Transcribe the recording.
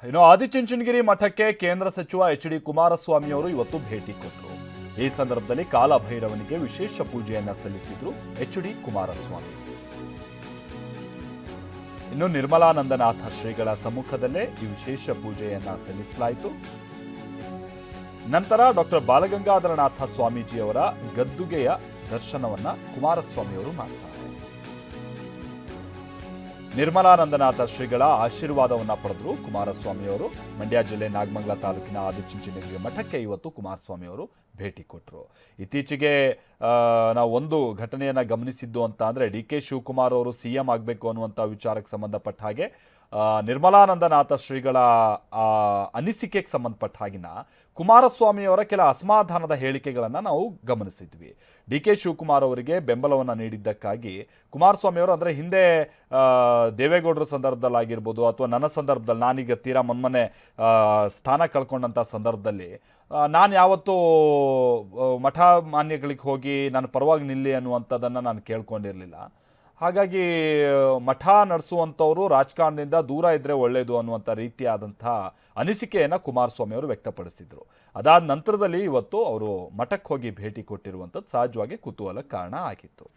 ಇನ್ನು ಆದಿಚುಂಚನಗಿರಿ ಮಠಕ್ಕೆ ಕೇಂದ್ರ ಸಚಿವ ಎಚ್.ಡಿ. ಕುಮಾರಸ್ವಾಮಿ ಅವರು ಇವತ್ತು ಭೇಟಿ ಕೊಟ್ಟರು. ಈ ಸಂದರ್ಭದಲ್ಲಿ ಕಾಲಭೈರವನಿಗೆ ವಿಶೇಷ ಪೂಜೆಯನ್ನ ಸಲ್ಲಿಸಿದ್ರು ಎಚ್.ಡಿ. ಕುಮಾರಸ್ವಾಮಿ. ಇನ್ನು ನಿರ್ಮಲಾನಂದನಾಥ ಶ್ರೀಗಳ ಸಮ್ಮುಖದಲ್ಲೇ ಈ ವಿಶೇಷ ಪೂಜೆಯನ್ನ ಸಲ್ಲಿಸಲಾಯಿತು. ನಂತರ ಡಾಕ್ಟರ್ ಬಾಲಗಂಗಾಧರನಾಥ ಸ್ವಾಮೀಜಿಯವರ ಗದ್ದುಗೆಯ ದರ್ಶನವನ್ನ ಕುಮಾರಸ್ವಾಮಿ ಅವರು ಮಾಡ್ತಾರೆ. ನಿರ್ಮಲಾನಂದನಾಥ ಶ್ರೀಗಳ ಆಶೀರ್ವಾದವನ್ನ ಪಡೆದರು ಕುಮಾರಸ್ವಾಮಿ ಅವರು. ಮಂಡ್ಯ ಜಿಲ್ಲೆ ನಾಗಮಂಗಲ ತಾಲೂಕಿನ ಆದಿಚುಂಚನಗಿರಿ ಮಠಕ್ಕೆ ಇವತ್ತು ಕುಮಾರಸ್ವಾಮಿ ಅವರು ಭೇಟಿ ಕೊಟ್ಟರು. ಇತ್ತೀಚೆಗೆ ನಾವು ಒಂದು ಘಟನೆಯನ್ನು ಗಮನಿಸಿದ್ದು ಅಂತ ಅಂದರೆ ಡಿ.ಕೆ. ಶಿವಕುಮಾರ್ ಅವರು CM ಆಗಬೇಕು ಅನ್ನುವಂಥ ವಿಚಾರಕ್ಕೆ ಸಂಬಂಧಪಟ್ಟ ಹಾಗೆ ನಿರ್ಮಲಾನಂದನಾಥ ಶ್ರೀಗಳ ಅನಿಸಿಕೆಗೆ ಸಂಬಂಧಪಟ್ಟ ಹಾಗಿನ ಕುಮಾರಸ್ವಾಮಿಯವರ ಕೆಲ ಅಸಮಾಧಾನದ ಹೇಳಿಕೆಗಳನ್ನು ನಾವು ಗಮನಿಸಿದ್ವಿ. ಡಿ.ಕೆ. ಶಿವಕುಮಾರ್ ಅವರಿಗೆ ಬೆಂಬಲವನ್ನು ನೀಡಿದ್ದಕ್ಕಾಗಿ ಕುಮಾರಸ್ವಾಮಿ ಅವರು ಅಂದರೆ ಹಿಂದೆ ದೇವೇಗೌಡರ ಸಂದರ್ಭದಲ್ಲಾಗಿರ್ಬೋದು ಅಥವಾ ನನ್ನ ಸಂದರ್ಭದಲ್ಲಿ ನಾನೀಗ ತೀರಾ ಮೊನ್ನೆ ಸ್ಥಾನ ಕಳ್ಕೊಂಡಂಥ ಸಂದರ್ಭದಲ್ಲಿ ನಾನು ಯಾವತ್ತೂ ಮಠ ಮಾನ್ಯಗಳಿಗೆ ಹೋಗಿ ನಾನು ಪರವಾಗಿ ನಿಲ್ಲಿ ಅನ್ನುವಂಥದ್ದನ್ನು ನಾನು ಕೇಳ್ಕೊಂಡಿರಲಿಲ್ಲ. ಹಾಗಾಗಿ ಮಠ ನಡೆಸುವಂಥವರು ರಾಜಕಾರಣದಿಂದ ದೂರ ಇದ್ದರೆ ಒಳ್ಳೆಯದು ಅನ್ನುವಂಥ ರೀತಿಯಾದಂಥ ಅನಿಸಿಕೆಯನ್ನು ಕುಮಾರಸ್ವಾಮಿ ಅವರು ವ್ಯಕ್ತಪಡಿಸಿದರು. ಅದಾದ ನಂತರದಲ್ಲಿ ಇವತ್ತು ಅವರು ಮಠಕ್ಕೆ ಹೋಗಿ ಭೇಟಿ ಕೊಟ್ಟಿರುವಂಥದ್ದು ಸಹಜವಾಗಿ ಕುತೂಹಲಕ್ಕೆ ಕಾರಣ ಆಗಿತ್ತು.